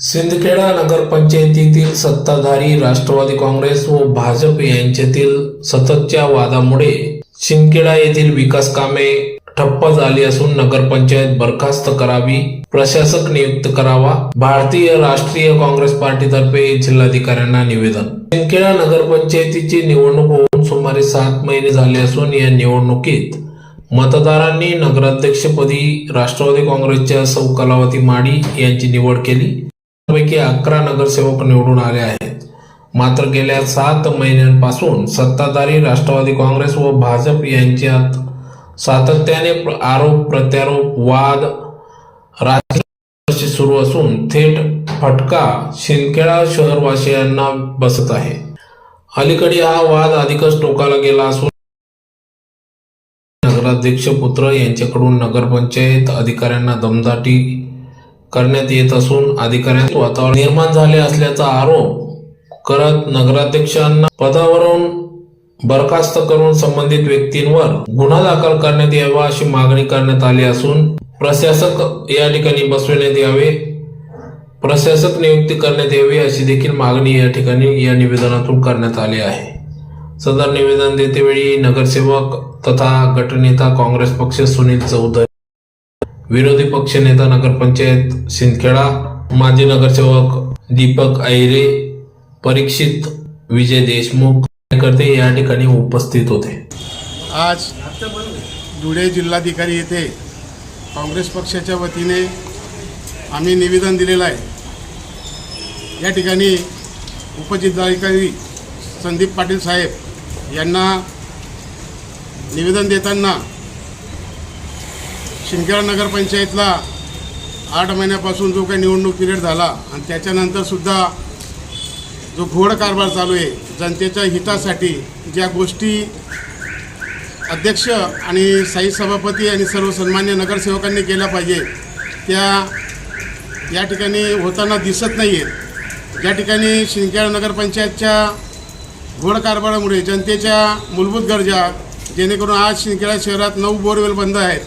सिंदखेडा नगरपंचायतीतील सत्ताधारी राष्ट्रवादी काँग्रेस व भाजप यांच्यातील सततच्या वादामुळे सिंदखेडा येथील विकास कामे ठप्प झाली असून नगरपंचायत बरखास्त करावी, प्रशासक नियुक्त करावा. भारतीय राष्ट्रीय काँग्रेस पार्टीतर्फे जिल्हाधिकाऱ्यांना निवेदन. सिंदखेडा नगरपंचायतीची निवडणूक होऊन सुमारे 7 महिने झाले असून या निवडणुकीत मतदारांनी नगराध्यक्षपदी राष्ट्रवादी काँग्रेसच्या सौ कलावती माडी यांची निवड केली. पैकी 11 नगरसेवक निवडून आले आहेत. मात्र गेल्या 7 महिन्यांपासून सत्ताधारी राष्ट्रवादी काँग्रेस व भाजप यांच्यात सातत्याने आरोप प्रत्यारोप वाद राजकीय सुरू असून थेट फटका सिंदखेडा शहरवासियांना बसत आहे. अलीकडे हा वाद अधिकच टोकाला गेला असून नगराध्यक्ष पुत्र यांच्याकडून नगरपंचायत अधिकाऱ्यांना दमदाटी करण्यात येत असून अधिकाऱ्यांचे वातावरण निर्माण झाले असल्याचा आरोप करत नगराध्यक्षांना पदावरून बरखास्त करून संबंधित व्यक्तींवर गुन्हा दाखल करण्यात यावा अशी मागणी करण्यात आली असून प्रशासक या ठिकाणी बसविण्यात यावे, प्रशासक नियुक्ती करण्यात यावी अशी देखील मागणी या ठिकाणी या निवेदनातून करण्यात आली आहे. सदर निवेदन देतेवेळी नगरसेवक तथा गटनेता काँग्रेस पक्ष सुनील चौधरी, विरोधी पक्षनेता नगरपंचायत सिंदखेडा माजी नगरसेवक दीपक आयरे, परीक्षित विजय देशमुख करते या ठिकाणी उपस्थित होते. आज धुळे जिल्हाधिकारी येथे काँग्रेस पक्षाच्या वतीने आम्ही निवेदन दिलेलं आहे. या ठिकाणी उपजिल्हाधिकारी संदीप पाटील साहेब यांना निवेदन देताना सिंदखेडा नगरपंचायतला 8 महिन्यापासून जो काही निवडणूक पिरियड झाला आणि त्याच्यानंतर सुद्धा जो घोड कारभार चालू आहे, जनतेच्या हितासाठी ज्या गोष्टी अध्यक्ष आणि स्थायी सभापती आणि सर्व सन्मान्य नगरसेवकांनी केल्या पाहिजे त्या या ठिकाणी होताना दिसत नाही आहेत. ज्या ठिकाणी सिंदखेडा नगरपंचायतच्या घोड कारभारामुळे जनतेच्या मूलभूत गरजा, जेणेकरून आज सिंदखेडा शहरात 9 बोरवेल बंद आहेत,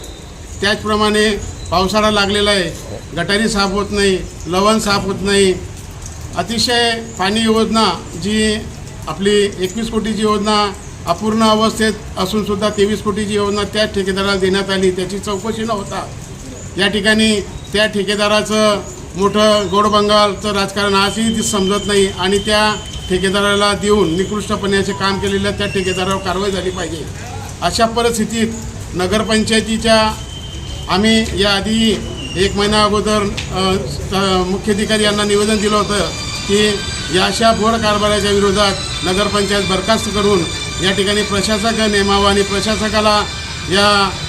त्याचप्रमाणे पावसाळा लागलेला आहे, गटारी साफ होत नाही, लवण साफ होत नाही, अतिशय पाणी योजना जी आपली 21 कोटीची योजना अपूर्ण अवस्थेत असूनसुद्धा 23 कोटीची योजना त्या ठेकेदाराला देण्यात आली, त्याची चौकशी न होता या ठिकाणी त्या ठेकेदाराचं मोठं गोडबंगालचं राजकारण आजही समजत नाही आणि त्या ठेकेदाराला देऊन निकृष्टपणाचे काम केलेल्या त्या ठेकेदारावर कारवाई झाली पाहिजे. अशा परिस्थितीत नगरपंचायतीच्या आम्ही याआधी 1 महिना अगोदर मुख्याधिकारी यांना निवेदन दिलं होतं की या अशा घोड कारभाराच्या विरोधात नगरपंचायत बरखास्त करून या ठिकाणी प्रशासक नेमावा आणि प्रशासकाला या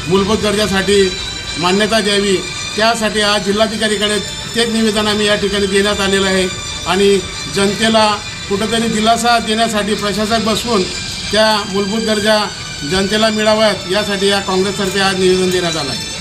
मूलभूत गरजासाठी मान्यता द्यावी. त्यासाठी आज जिल्हाधिकारीकडे तेच निवेदन आम्ही या ठिकाणी देण्यात आलेलं आहे आणि जनतेला कुठंतरी दिलासा देण्यासाठी प्रशासक बसवून त्या मूलभूत गरजा जनतेला मिळाव्यात यासाठी या काँग्रेसतर्फे आज निवेदन देण्यात आलं आहे.